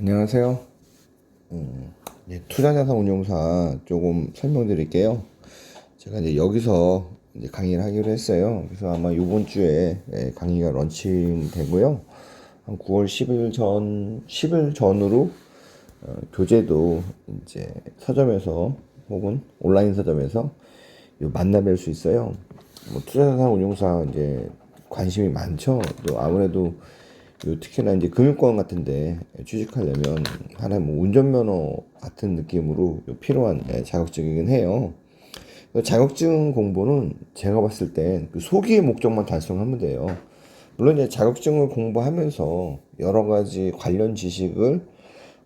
안녕하세요. 투자자산운용사 조금 설명드릴게요. 제가 이제 여기서 이제 강의를 하기로 했어요. 그래서 아마 이번 주에 강의가 런칭되고요. 한 9월 10일 전으로 교재도 이제 서점에서 혹은 온라인 서점에서 만나뵐 수 있어요. 뭐 투자자산운용사 이제 관심이 많죠. 또 아무래도 특히나 이제 금융권 같은데 취직하려면 하나의 뭐 운전면허 같은 느낌으로 필요한 자격증이긴 해요. 자격증 공부는 제가 봤을 땐 그 소기의 목적만 달성하면 돼요. 물론 이제 자격증을 공부하면서 여러 가지 관련 지식을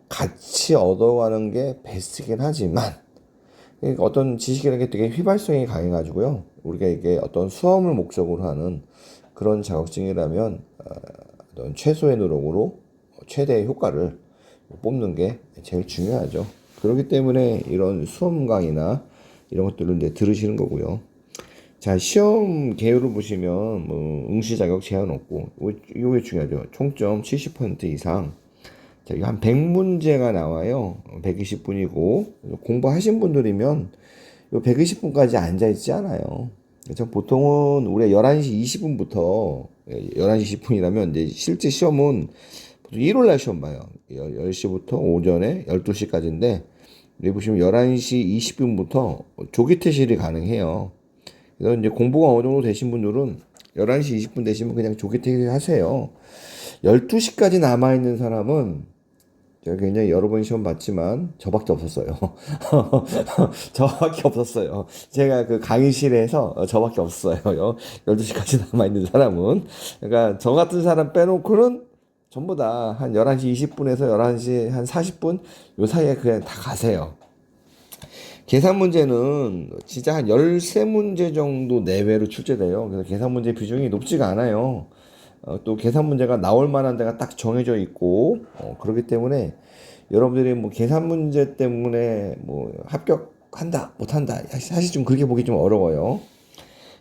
같이 얻어가는 게 베스트긴 하지만 어떤 지식이라는 게 되게 휘발성이 강해가지고요. 우리가 이게 어떤 수험을 목적으로 하는 그런 자격증이라면 어떤 최소의 노력으로 최대의 효과를 뽑는 게 제일 중요하죠. 그렇기 때문에 이런 수험 강의나 이런 것들을 이제 들으시는 거고요. 자, 시험 개요를 보시면 뭐 응시 자격 제한 없고 이게 중요하죠. 총점 70% 이상. 자, 이거 한 100문제가 나와요. 120분이고 공부하신 분들이면 요 120분까지 앉아 있지 않아요. 그래서 보통은 우리가 11시 20분부터 11시 10분이라면 이제 실제 시험은 보통 일요일 날 시험 봐요. 10시부터 오전에 12시까지인데 여기 보시면 11시 20분부터 조기 퇴실이 가능해요. 그래서 이제 공부가 어느 정도 되신 분들은 11시 20분 되시면 그냥 조기 퇴실하세요. 12시까지 남아있는 사람은 제가 굉장히 여러 번 시험 봤지만 저밖에 없었어요. 저밖에 없었어요. 제가 그 강의실에서 저밖에 없어요. 12시까지 남아있는 사람은. 그러니까 저 같은 사람 빼놓고는 전부 다 한 11시 20분에서 11시 한 40분 요 사이에 그냥 다 가세요. 계산 문제는 진짜 한 13문제 정도 내외로 출제돼요. 그래서 계산 문제 비중이 높지가 않아요. 또 계산 문제가 나올 만한 데가 딱 정해져 있고, 그렇기 때문에 여러분들이 뭐 계산 문제 때문에 뭐 합격한다, 못한다. 사실 좀 그렇게 보기 좀 어려워요.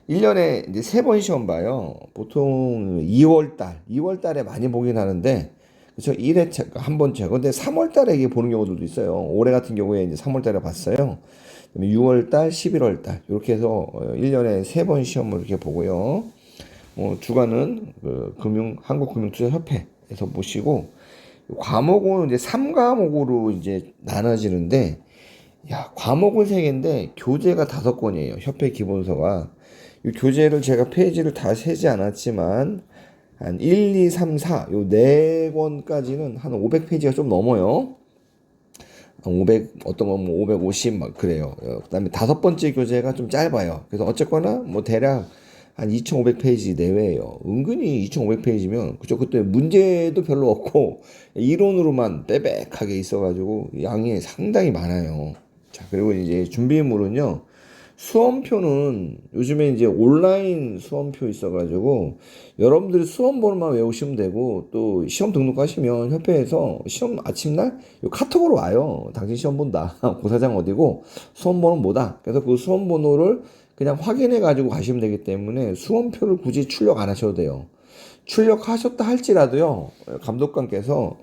1년에 이제 3번 시험 봐요. 보통 2월 달에 많이 보긴 하는데, 그쵸. 1회차, 한 번째. 근데 3월 달에 이게 보는 경우들도 있어요. 올해 같은 경우에 이제 3월 달에 봤어요. 그다음에 6월 달, 11월 달. 이렇게 해서 1년에 3번 시험을 이렇게 보고요. 주관은 그 한국금융투자협회에서 보시고, 과목은 이제 3과목으로 이제 나눠지는데, 야, 과목은 3개인데, 교재가 5권이에요. 협회 기본서가. 이 교재를 제가 페이지를 다 세지 않았지만, 한 1, 2, 3, 4, 요 4권까지는 한 500페이지가 좀 넘어요. 500, 어떤 건 뭐 550, 막 그래요. 그 다음에 5번째 교재가 좀 짧아요. 그래서 어쨌거나 뭐 대략 한 2,500페이지 내외예요. 은근히 2,500페이지면, 그죠? 그때 문제도 별로 없고, 이론으로만 빼백하게 있어가지고, 양이 상당히 많아요. 자, 그리고 이제 준비물은요, 수험표는 요즘에 이제 온라인 수험표 있어가지고 여러분들이 수험 번호만 외우시면 되고 또 시험 등록하시면 협회에서 시험 아침날 카톡으로 와요. 당신 시험 본다. 고사장 어디고 수험 번호 뭐다. 그래서 그 수험 번호를 그냥 확인해 가지고 가시면 되기 때문에 수험표를 굳이 출력 안 하셔도 돼요. 출력하셨다 할지라도요, 감독관께서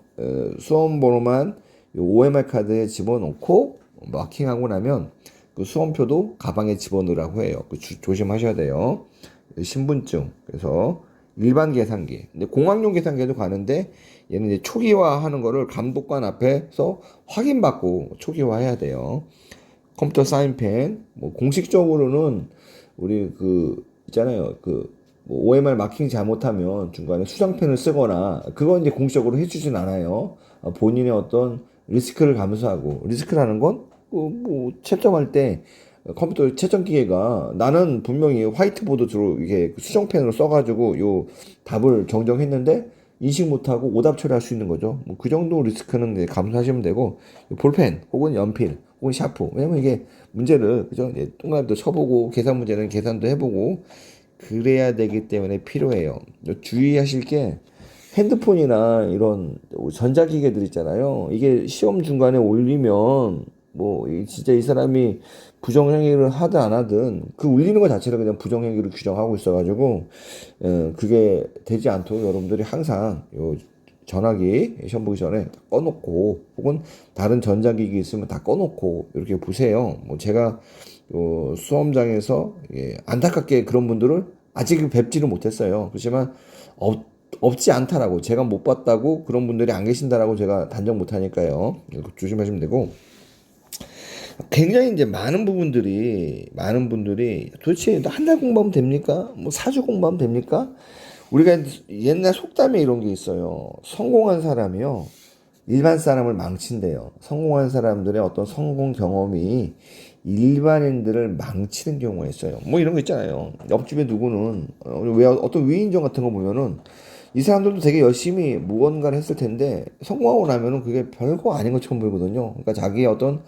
수험 번호만 OMR 카드에 집어넣고 마킹하고 나면 그 수험표도 가방에 집어넣으라고 해요. 조심하셔야 돼요. 신분증. 그래서 일반 계산기. 근데 공학용 계산기도 가는데 얘는 이제 초기화하는 거를 감독관 앞에서 확인받고 초기화해야 돼요. 컴퓨터 사인펜. 뭐 공식적으로는 우리 그 있잖아요. 그뭐 OMR 마킹 잘못하면 중간에 수정펜을 쓰거나 그건 이제 공식적으로 해주진 않아요. 본인의 어떤 리스크를 감수하고 리스크라는 건 뭐 채점할 때 컴퓨터 채점 기계가 나는 분명히 화이트보드로 이게 수정펜으로 써가지고 요 답을 정정했는데 인식 못하고 오답 처리할 수 있는 거죠. 뭐 그 정도 리스크는 이제 감수하시면 되고 볼펜 혹은 연필 혹은 샤프 왜냐면 이게 문제를 그죠? 동그라미도 쳐보고 계산 문제는 계산도 해보고 그래야 되기 때문에 필요해요. 주의하실 게 핸드폰이나 이런 전자기계들 있잖아요. 이게 시험 중간에 올리면 뭐 진짜 이 사람이 부정행위를 하든 안 하든 그 울리는 것 자체를 그냥 부정행위로 규정하고 있어가지고 그게 되지 않도록 여러분들이 항상 요 전화기 시험 보기 전에 꺼놓고, 혹은 다른 전자기기 있으면 다 꺼놓고 이렇게 보세요. 뭐 제가 수험장에서 안타깝게 그런 분들을 아직 뵙지를 못했어요. 그렇지만 없지 않다라고, 제가 못 봤다고 그런 분들이 안 계신다라고 제가 단정 못하니까요. 조심하시면 되고, 굉장히 이제 많은 분들이 도대체 한 달 공부하면 됩니까? 뭐 4주 공부하면 됩니까? 우리가 옛날 속담에 이런 게 있어요. 성공한 사람이요, 일반 사람을 망친대요. 성공한 사람들의 어떤 성공 경험이 일반인들을 망치는 경우가 있어요. 뭐 이런 거 있잖아요. 옆집에 누구는 왜 어떤 위인전 같은 거 보면은 이 사람들도 되게 열심히 무언가를 했을 텐데 성공하고 나면은 그게 별거 아닌 것처럼 보이거든요. 그러니까 자기의 어떤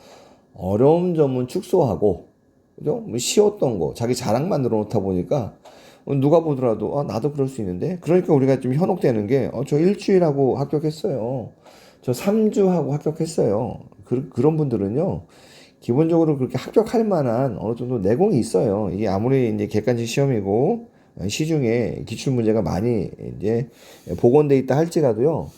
어려운 점은 축소하고, 그죠? 뭐 쉬웠던 거 자기 자랑만 늘어놓다 보니까 누가 보더라도 나도 그럴 수 있는데. 그러니까 우리가 좀 현혹되는 게 저 일주일하고 합격했어요, 저 3주 하고 합격했어요. 그런 분들은요, 기본적으로 그렇게 합격할 만한 어느 정도 내공이 있어요. 이게 아무리 이제 객관식 시험이고 시중에 기출 문제가 많이 이제 복원돼 있다 할지라도요,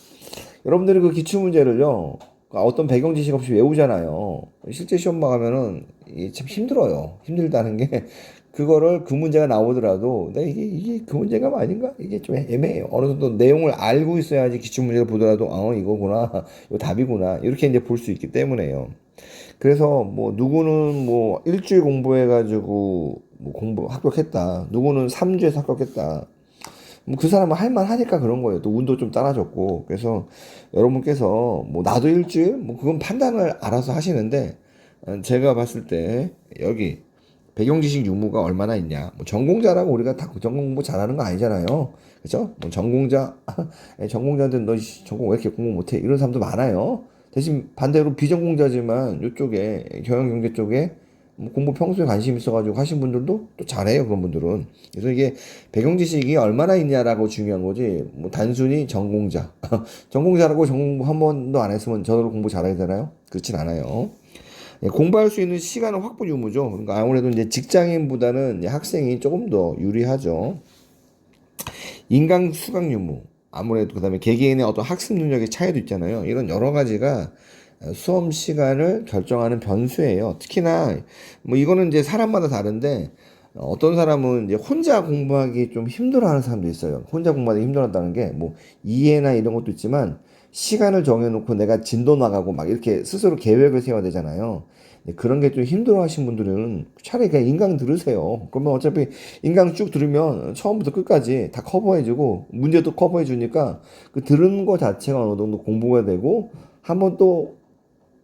여러분들이 그 기출 문제를요, 어떤 배경 지식 없이 외우잖아요. 실제 시험 나가면은 이게 참 힘들어요. 힘들다는 게 그거를 그 문제가 나오더라도 이게 그 문제가 아닌가? 이게 좀 애매해요. 어느 정도 내용을 알고 있어야지 기출 문제를 보더라도 이거구나, 이거 답이구나, 이렇게 이제 볼 수 있기 때문에요. 그래서 뭐 누구는 뭐 일주일 공부해가지고 뭐 공부 합격했다, 누구는 3주에서 합격했다. 뭐 그 사람은 할만하니까 그런 거예요. 또 운도 좀 따라줬고. 그래서 여러분께서 뭐 나도 일주일 뭐 그건 판단을 알아서 하시는데, 제가 봤을 때 여기 배경지식 유무가 얼마나 있냐. 뭐 전공자라고 우리가 다 전공 공부 잘하는 거 아니잖아요. 그죠? 뭐 전공자, 전공자들 너 전공 왜 이렇게 공부 못해? 이런 사람도 많아요. 대신 반대로 비전공자지만 이쪽에 경영경제 쪽에 뭐 공부 평소에 관심 있어가지고 하신 분들도 또 잘해요, 그런 분들은. 그래서 이게 배경 지식이 얼마나 있냐라고 중요한 거지, 뭐 단순히 전공자 전공자라고 전공 공부 한 번도 안 했으면 저절로 공부 잘하게 되나요? 그렇진 않아요. 공부할 수 있는 시간은 확보 유무죠. 그러니까 아무래도 이제 직장인보다는 이제 학생이 조금 더 유리하죠. 인강 수강 유무, 아무래도 그다음에 개개인의 어떤 학습 능력의 차이도 있잖아요. 이런 여러 가지가 수험 시간을 결정하는 변수예요. 특히나 뭐 이거는 이제 사람마다 다른데, 어떤 사람은 이제 혼자 공부하기 좀 힘들어하는 사람도 있어요. 혼자 공부하기 힘들었다는 게 뭐 이해나 이런 것도 있지만, 시간을 정해놓고 내가 진도 나가고 막 이렇게 스스로 계획을 세워야 되잖아요. 그런 게 좀 힘들어하신 분들은 차라리 그냥 인강 들으세요. 그러면 어차피 인강 쭉 들으면 처음부터 끝까지 다 커버해주고 문제도 커버해주니까 그 들은 거 자체가 어느 정도 공부가 되고, 한번 또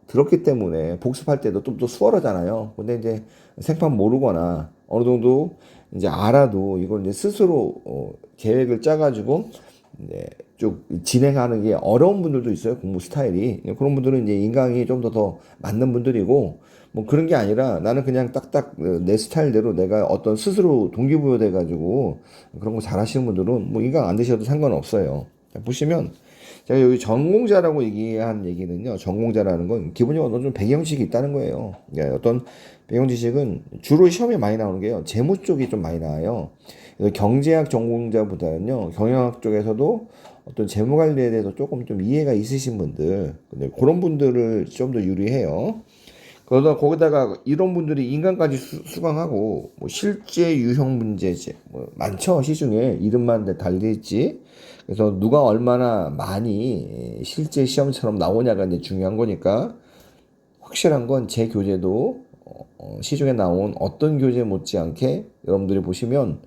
들었기 때문에 복습할 때도 좀 더 수월하잖아요. 근데 이제 생판 모르거나 어느 정도 이제 알아도 이걸 이제 스스로 계획을 짜가지고 이제 쭉 진행하는 게 어려운 분들도 있어요. 공부 스타일이. 그런 분들은 이제 인강이 좀 더 맞는 분들이고, 뭐 그런 게 아니라 나는 그냥 딱딱 내 스타일대로 내가 어떤 스스로 동기부여 돼가지고 그런 거 잘하시는 분들은 뭐 인강 안 드셔도 상관없어요. 자, 보시면 제가 여기 전공자라고 얘기한 얘기는요, 전공자라는 건 기본적으로 어떤 좀 배경지식이 있다는 거예요. 그러니까 어떤 배경지식은 주로 시험에 많이 나오는 게요, 재무 쪽이 좀 많이 나와요. 그래서 경제학 전공자보다는요, 경영학 쪽에서도 어떤 재무 관리에 대해서 조금 좀 이해가 있으신 분들, 근데 그런 분들을 좀 더 유리해요. 그러다 거기다가 이런 분들이 인간까지 수강하고 뭐 실제 유형 문제제 뭐 많죠, 시중에 이름만 달리있지. 그래서 누가 얼마나 많이 실제 시험처럼 나오냐가 이제 중요한 거니까, 확실한 건 제 교재도 시중에 나온 어떤 교재 못지않게 여러분들이 보시면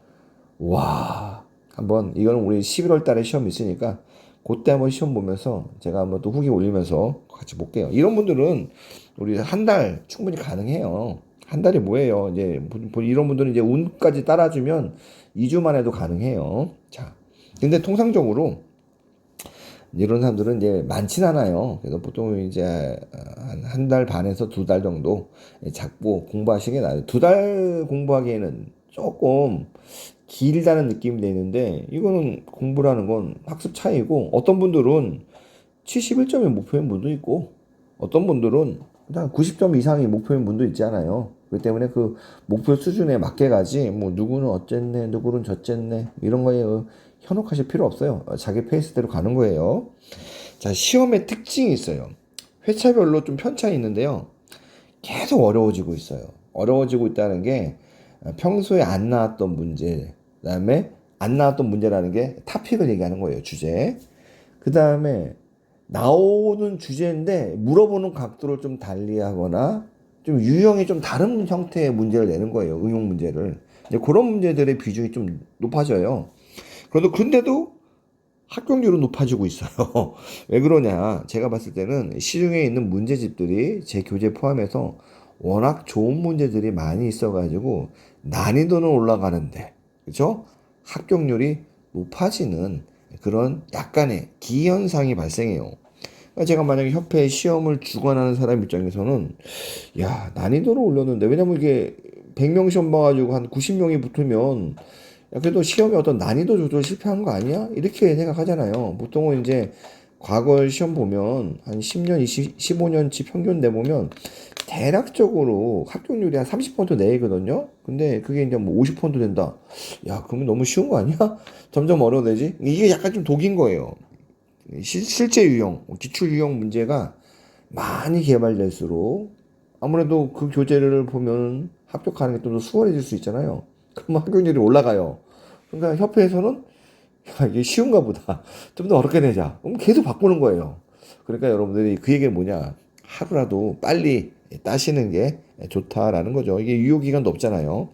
와, 한번 이거는 우리 11월 달에 시험 있으니까 그때 한번 시험 보면서 제가 한번 또 후기 올리면서 같이 볼게요. 이런 분들은 우리 한 달 충분히 가능해요. 한 달이 뭐예요? 이제 이런 분들은 이제 운까지 따라주면 2주만 해도 가능해요. 자, 근데 통상적으로 이런 사람들은 이제 많진 않아요. 그래서 보통 이제 한 달 반에서 2달 정도 잡고 공부하시는 게 나아요. 2달 공부하기에는 조금 길다는 느낌이 드는데, 이거는 공부라는 건 학습 차이고, 어떤 분들은 71점이 목표인 분도 있고, 어떤 분들은 그냥 90점 이상이 목표인 분도 있잖아요. 그렇기 때문에 그 목표 수준에 맞게 가지, 뭐 누구는 어쨌네, 누구는 저쨌네, 이런 거에 현혹하실 필요 없어요. 자기 페이스대로 가는 거예요. 자, 시험의 특징이 있어요. 회차별로 좀 편차가 있는데요. 계속 어려워지고 있어요. 어려워지고 있다는 게 평소에 안 나왔던 문제, 그다음에 안 나왔던 문제라는 게 타픽을 얘기하는 거예요. 주제. 그다음에 나오는 주제인데 물어보는 각도를 좀 달리하거나 좀 유형이 좀 다른 형태의 문제를 내는 거예요. 응용 문제를. 이제 그런 문제들의 비중이 좀 높아져요. 그런데도 합격률은 높아지고 있어요. 왜 그러냐? 제가 봤을 때는 시중에 있는 문제집들이 제 교재 포함해서 워낙 좋은 문제들이 많이 있어가지고 난이도는 올라가는데, 그죠? 합격률이 높아지는 그런 약간의 기현상이 발생해요. 그러니까 제가 만약에 협회에 시험을 주관하는 사람 입장에서는 야, 난이도를 올렸는데, 왜냐면 이게 100명 시험 봐가지고 한 90명이 붙으면 야, 그래도 시험에 어떤 난이도 조절 실패한 거 아니야? 이렇게 생각하잖아요. 보통은 이제 과거 시험 보면 한 10년, 15년치 평균 내보면 대략적으로 합격률이 한 30% 내외거든요. 근데 그게 이제 뭐 50% 된다. 야, 그러면 너무 쉬운 거 아니야? 점점 어려워지지? 이게 약간 좀 독인 거예요. 실제 유형, 기출 유형 문제가 많이 개발될수록 아무래도 그 교재를 보면 합격하는 게 좀 더 수월해질 수 있잖아요. 그러면 합격률이 올라가요. 그러니까 협회에서는 야, 이게 쉬운가 보다. 좀 더 어렵게 내자. 그럼 계속 바꾸는 거예요. 그러니까 여러분들이 그 얘기는 뭐냐. 하루라도 빨리 따시는 게 좋다라는 거죠. 이게 유효기간도 없잖아요.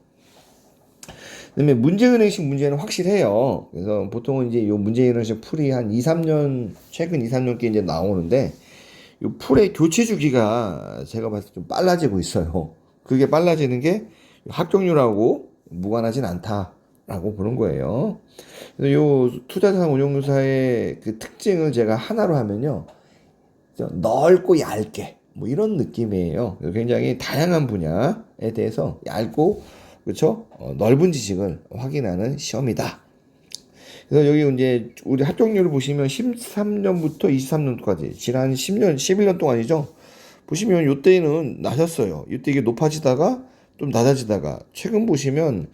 그다음에 문제은행식 문제는 확실해요. 그래서 보통은 이제 요 문제은행식 풀이 한 2, 3년, 최근 2, 3년께 이제 나오는데, 요 풀의 교체 주기가 제가 봤을 때 좀 빨라지고 있어요. 그게 빨라지는 게 합격률하고 무관하진 않다라고 보는 거예요. 그래서 요 투자자산 운용사의 그 특징을 제가 하나로 하면요. 넓고 얇게 뭐 이런 느낌이에요. 굉장히 다양한 분야에 대해서 얇고 그렇죠? 넓은 지식을 확인하는 시험이다. 그래서 여기 이제 우리 합격률을 보시면 13년부터 23년까지 지난 10년, 11년 동안이죠. 보시면 요때는 낮았어요. 이때 이게 높아지다가 좀 낮아지다가 최근 보시면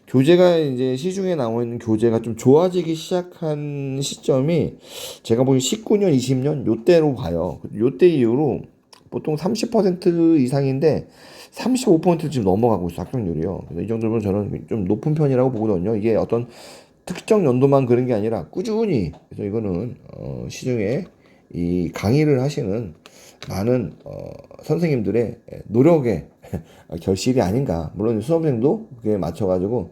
교재가 이제 시중에 나와 있는 교재가 좀 좋아지기 시작한 시점이 제가 보기엔 19년, 20년 요때로 봐요. 요때 이후로 보통 30% 이상인데 35%를 지금 넘어가고 있어 합격률이요. 그래서 이 정도면 저는 좀 높은 편이라고 보거든요. 이게 어떤 특정 연도만 그런 게 아니라 꾸준히. 그래서 이거는 시중에 이 강의를 하시는 많은 선생님들의 노력의 결실이 아닌가. 물론 수험생도 그게 맞춰가지고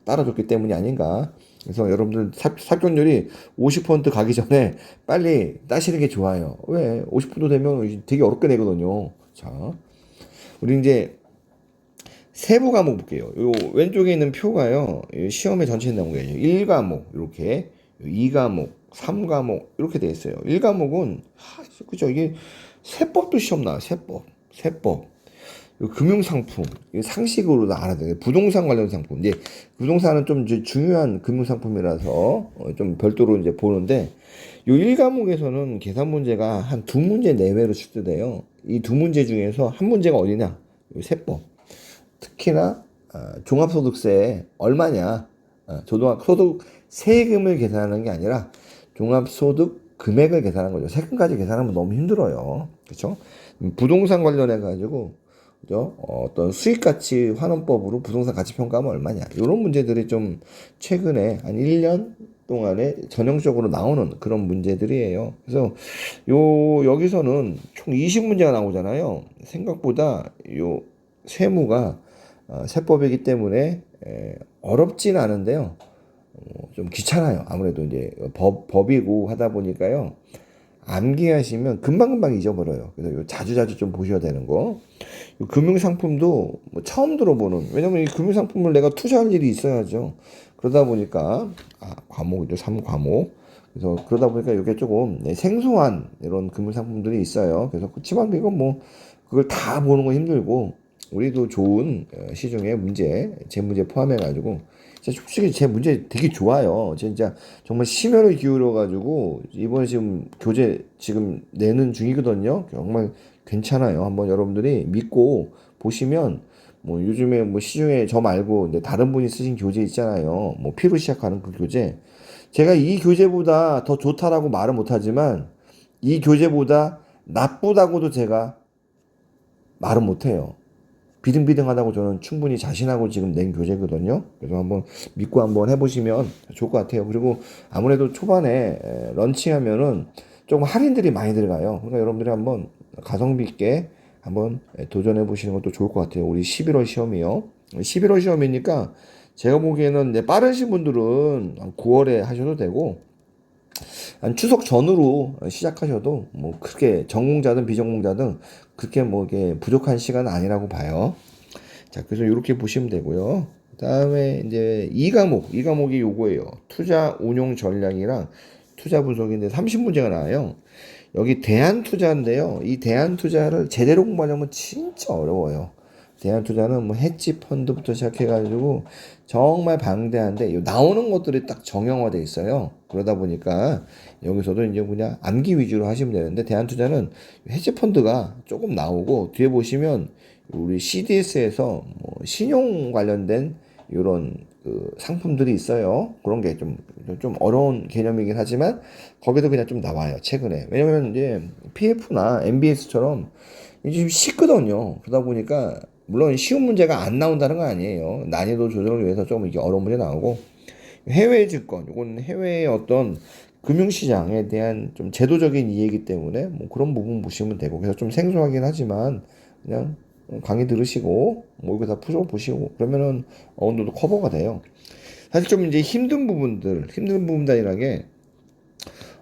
따라줬기 때문이 아닌가. 그래서 여러분들 합격률이 50% 가기 전에 빨리 따시는 게 좋아요. 왜? 50% 되면 되게 어렵게 내거든요. 자, 우리 이제 세부 과목 볼게요. 요 왼쪽에 있는 표가요. 시험에 전체에 나온 게 1과목 이렇게, 2과목, 3과목 이렇게 돼 있어요. 1과목은 그죠? 이게 세법도 시험 나와. 세법. 금융상품, 상식으로 알아야 돼요. 부동산 관련 상품. 이제 부동산은 좀 이제 중요한 금융상품이라서 좀 별도로 이제 보는데, 요 1과목에서는 계산 문제가 한 두 문제 내외로 출제돼요. 이 두 문제 중에서 한 문제가 어디냐? 요 세법. 특히나 종합소득세 얼마냐? 소득 세금을 계산하는 게 아니라 종합소득 금액을 계산하는 거죠. 세금까지 계산하면 너무 힘들어요. 그렇죠? 부동산 관련해 가지고 그죠? 어떤 수익가치 환원법으로 부동산 가치 평가하면 얼마냐? 이런 문제들이 좀 최근에 한 1년 동안에 전형적으로 나오는 그런 문제들이에요. 그래서 여기서는 총 20문제가 나오잖아요. 생각보다 요 세무가 세법이기 때문에 어렵진 않은데요. 좀 귀찮아요. 아무래도 이제 법이고 하다 보니까요. 암기하시면 금방금방 잊어버려요. 그래서 자주자주 좀 보셔야 되는 거. 금융상품도 뭐 처음 들어보는, 왜냐면 이 금융상품을 내가 투자할 일이 있어야죠. 그러다 보니까, 과목이죠. 3과목. 그래서 그러다 보니까 이게 조금 생소한 이런 금융상품들이 있어요. 그래서 그렇지만 이건 뭐, 그걸 다 보는 건 힘들고, 우리도 좋은 시중에 문제, 제 문제 포함해가지고, 솔직히 제 문제 되게 좋아요. 진짜 정말 심혈을 기울여가지고 이번에 지금 교재 지금 내는 중이거든요. 정말 괜찮아요. 한번 여러분들이 믿고 보시면 뭐 요즘에 뭐 시중에 저 말고 이제 다른 분이 쓰신 교재 있잖아요. 뭐 P로 시작하는 그 교재 제가 이 교재보다 더 좋다라고 말은 못하지만 이 교재보다 나쁘다고도 제가 말은 못해요. 비등비등하다고 저는 충분히 자신하고 지금 낸 교재거든요. 그래서 한번 믿고 한번 해보시면 좋을 것 같아요. 그리고 아무래도 초반에 런칭하면은 조금 할인들이 많이 들어가요. 그러니까 여러분들이 한번 가성비 있게 한번 도전해 보시는 것도 좋을 것 같아요. 우리 11월 시험이요. 11월 시험이니까 제가 보기에는 이제 빠르신 분들은 9월에 하셔도 되고 한 추석 전으로 시작하셔도 뭐 크게 전공자든 비전공자든 그렇게 뭐 이게 부족한 시간은 아니라고 봐요. 자, 그래서 이렇게 보시면 되고요. 그다음에 이제 이 과목이 요거예요. 투자 운용 전략이랑 투자 분석인데 30문제가 나와요. 여기 대한투자인데요. 이 대한투자를 제대로 공부하려면 진짜 어려워요. 대한투자는 뭐 헤지 펀드부터 시작해가지고 정말 방대한데 나오는 것들이 딱 정형화돼 있어요. 그러다 보니까 여기서도 이제 그냥 암기 위주로 하시면 되는데 대한투자는 헤지 펀드가 조금 나오고 뒤에 보시면 우리 CDS에서 뭐 신용 관련된 이런 그 상품들이 있어요. 그런 게 좀 어려운 개념이긴 하지만 거기도 그냥 좀 나와요. 최근에. 왜냐면 이제 PF나 MBS처럼 이제 좀 쉽거든요. 그러다 보니까 물론 쉬운 문제가 안 나온다는 건 아니에요. 난이도 조절을 위해서 좀 이게 어려운 문제 나오고 해외 증권, 이건 해외의 어떤 금융시장에 대한 좀 제도적인 이해이기 때문에 뭐 그런 부분 보시면 되고 그래서 좀 생소하긴 하지만 그냥 강의 들으시고 뭐 이거 다 풀어보시고 그러면은 어느 정도 커버가 돼요. 사실 좀 이제 힘든 부분들이라는 게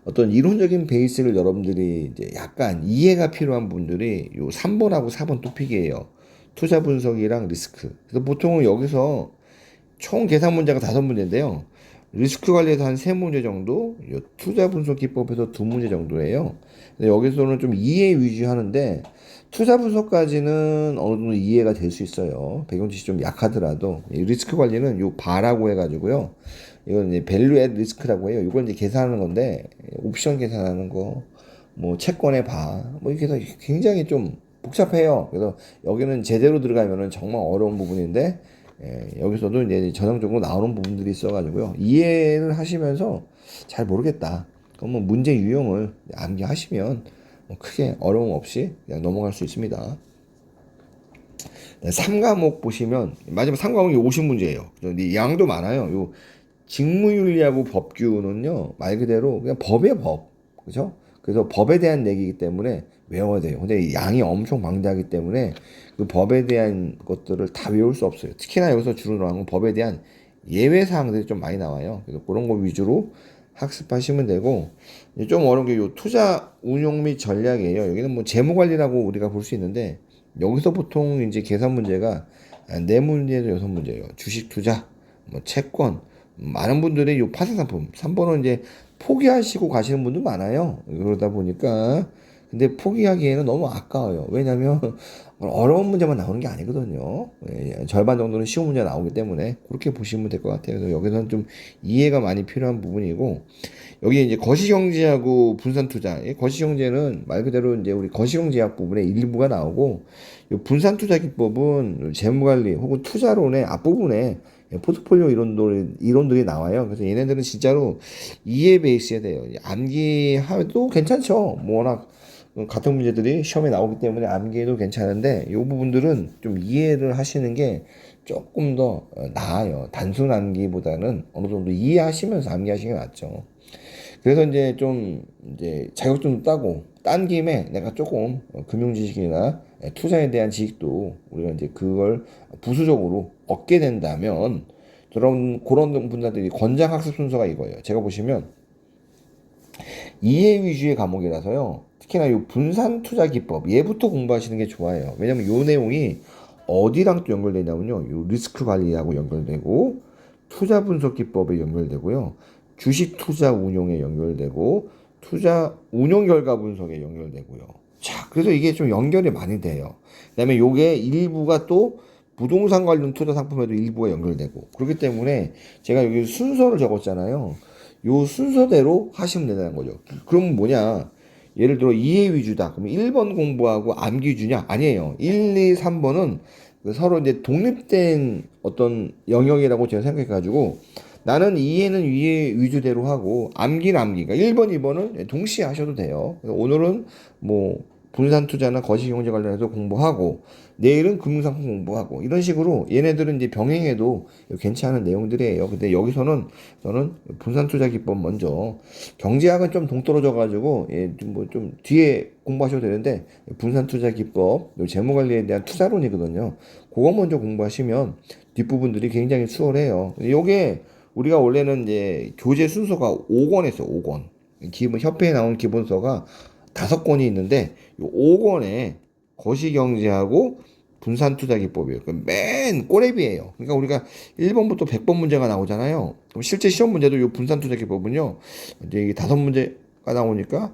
어떤 이론적인 베이스를 여러분들이 이제 약간 이해가 필요한 분들이 요 3번하고 4번 토픽이에요. 투자 분석이랑 리스크. 그래서 보통은 여기서 총 계산 문제가 5문제인데요. 리스크 관리에서 한 3문제 정도, 요 투자 분석 기법에서 2문제 정도예요. 근데 여기서는 좀 이해 위주 하는데 투자 분석까지는 어느 정도 이해가 될 수 있어요. 배경 지식이 좀 약하더라도 이 리스크 관리는 요 바라고 해가지고요. 이건 이제 밸류 앳 리스크라고 해요. 이걸 이제 계산하는 건데 옵션 계산하는 거, 뭐 채권의 바, 뭐 이렇게 해서 굉장히 좀 복잡해요. 그래서 여기는 제대로 들어가면은 정말 어려운 부분인데 여기서도 이제 전형적으로 나오는 부분들이 있어가지고요. 이해를 하시면서 잘 모르겠다. 그럼 뭐 문제 유형을 암기하시면 뭐 크게 어려움 없이 그냥 넘어갈 수 있습니다. 3과목 보시면 마지막 3과목이 50문제예요. 양도 많아요. 요 직무윤리하고 법규는요 말 그대로 그냥 법이에요 법. 그죠? 그래서 법에 대한 얘기이기 때문에 외워야 돼요. 근데 양이 엄청 방대하기 때문에 그 법에 대한 것들을 다 외울 수 없어요. 특히나 여기서 주로 나오는 건 법에 대한 예외 사항들이 좀 많이 나와요. 그래서 그런 거 위주로 학습하시면 되고 좀 어려운 게 요 투자 운용 및 전략이에요. 여기는 뭐 재무 관리라고 우리가 볼 수 있는데 여기서 보통 이제 계산 문제가 4문제에서 6문제예요. 주식 투자, 뭐 채권, 많은 분들이 요 파생 상품 3번은 이제 포기하시고 가시는 분도 많아요. 그러다 보니까 근데 포기하기에는 너무 아까워요. 왜냐면 어려운 문제만 나오는 게 아니거든요. 절반 정도는 쉬운 문제가 나오기 때문에 그렇게 보시면 될 것 같아요. 그래서 여기서는 좀 이해가 많이 필요한 부분이고 여기 이제 거시경제하고 분산투자. 거시경제는 말 그대로 이제 우리 거시경제학 부분의 일부가 나오고 이 분산투자 기법은 재무관리 혹은 투자론의 앞부분에 포트폴리오 이론들이 나와요. 그래서 얘네들은 진짜로 이해 베이스에 돼요. 암기해도 괜찮죠. 뭐 워낙 같은 문제들이 시험에 나오기 때문에 암기해도 괜찮은데 이 부분들은 좀 이해를 하시는 게 조금 더 나아요. 단순 암기보다는 어느 정도 이해하시면서 암기하시는 게 낫죠. 그래서 이제 좀 이제 자격증도 따고 딴 김에 내가 조금 금융 지식이나 투자에 대한 지식도 우리가 이제 그걸 부수적으로 얻게 된다면 그런 분들이 권장 학습 순서가 이거예요. 제가 보시면 이해 위주의 과목이라서요. 특히나 이 분산 투자 기법 얘부터 공부하시는 게 좋아요. 왜냐면 이 내용이 어디랑 또 연결되냐면요. 이 리스크 관리하고 연결되고 투자 분석 기법에 연결되고요. 주식 투자 운용에 연결되고 투자 운용 결과 분석에 연결되고요. 자, 그래서 이게 좀 연결이 많이 돼요. 그다음에 요게 일부가 또 부동산 관련 투자 상품에도 일부가 연결되고 그렇기 때문에 제가 여기 순서를 적었잖아요. 요 순서대로 하시면 된다는 거죠. 그럼 뭐냐? 예를 들어 이해 위주다. 그럼 1번 공부하고 암기 위주냐? 아니에요. 1, 2, 3번은 서로 이제 독립된 어떤 영역이라고 제가 생각해가지고 나는 이해는 이해 위주대로 하고 암기는 암기. 그러니까 1번, 2번은 동시에 하셔도 돼요. 그래서 오늘은 뭐 분산 투자나 거시 경제 관련해서 공부하고 내일은 금융상품 공부하고 이런 식으로 얘네들은 이제 병행해도 괜찮은 내용들이에요. 근데 여기서는 저는 분산 투자 기법 먼저 경제학은 좀 동떨어져 가지고 뭐 좀 뒤에 공부하셔도 되는데 분산 투자 기법, 재무 관리에 대한 투자론이거든요. 그거 먼저 공부하시면 뒷부분들이 굉장히 수월해요. 요게 우리가 원래는 이제 교재 순서가 5권에서 5권. 기본 협회에 나온 기본서가 5권이 있는데 요 5권에 거시경제하고 분산투자기법이에요. 맨 꼬레비예요. 그러니까 우리가 1번부터 100번 문제가 나오잖아요. 그럼 실제 시험 문제도 요 분산투자기법은요. 이제 이게 5문제가 나오니까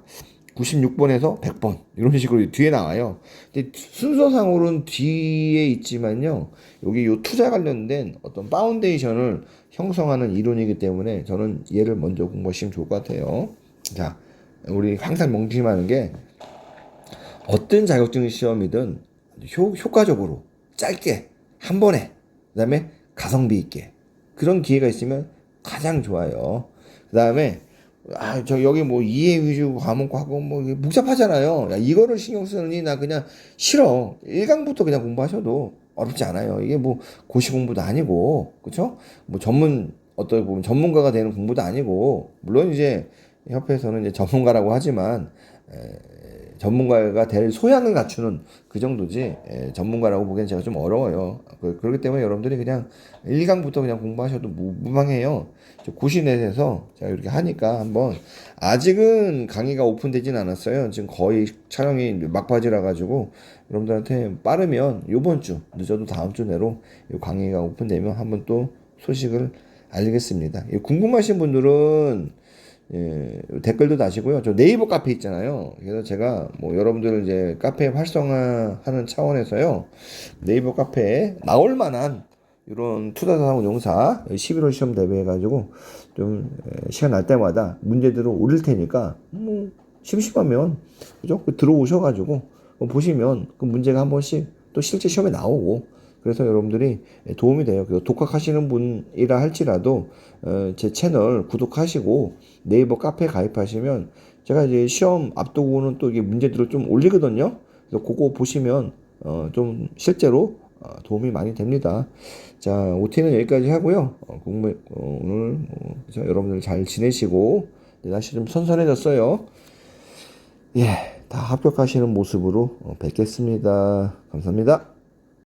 96번에서 100번 이런 식으로 뒤에 나와요. 근데 순서상으로는 뒤에 있지만요. 여기 요 투자 관련된 어떤 파운데이션을 형성하는 이론이기 때문에 저는 얘를 먼저 공부하시면 좋을 것 같아요. 자, 우리 항상 명심하는 게 어떤 자격증 시험이든 효과적으로 짧게 한 번에 그다음에 가성비 있게 그런 기회가 있으면 가장 좋아요. 그다음에 저 여기 뭐 이해 위주 과목하고 뭐 복잡하잖아요. 야, 이거를 신경 쓰느니 나 그냥 싫어. 1강부터 그냥 공부하셔도 어렵지 않아요. 이게 뭐 고시 공부도 아니고, 그쵸? 뭐 어떤 보면 전문가가 되는 공부도 아니고, 물론 이제 협회에서는 이제 전문가라고 하지만, 전문가가 될 소양을 갖추는 그 정도지, 전문가라고 보기엔 제가 좀 어려워요. 그렇기 때문에 여러분들이 그냥 1강부터 그냥 공부하셔도 무방해요. 구시넷에서 제가 이렇게 하니까 한번, 아직은 강의가 오픈되진 않았어요. 지금 거의 촬영이 막바지라 가지고, 여러분들한테 빠르면 요번 주, 늦어도 다음 주 내로 이 강의가 오픈되면 한번 또 소식을 알리겠습니다. 궁금하신 분들은 댓글도 다시고요. 저 네이버 카페 있잖아요. 그래서 제가 뭐 여러분들 이제 카페 활성화하는 차원에서요. 네이버 카페에 나올 만한 이런 투자자산 용사 11월 시험 대비해가지고 좀 시간 날 때마다 문제들을 올릴 테니까 뭐 심심하면 그죠? 들어오셔가지고 보시면 그 문제가 한 번씩 또 실제 시험에 나오고 그래서 여러분들이 도움이 돼요. 그래서 독학하시는 분이라 할지라도 제 채널 구독하시고 네이버 카페 가입하시면 제가 이제 시험 앞두고는 또 이게 문제들을 좀 올리거든요. 그래서 그거 보시면 좀 실제로 도움이 많이 됩니다. 자, OT는 여기까지 하고요. 오늘 여러분들 잘 지내시고 날씨 좀 선선해졌어요. 예, 다 합격하시는 모습으로 뵙겠습니다. 감사합니다.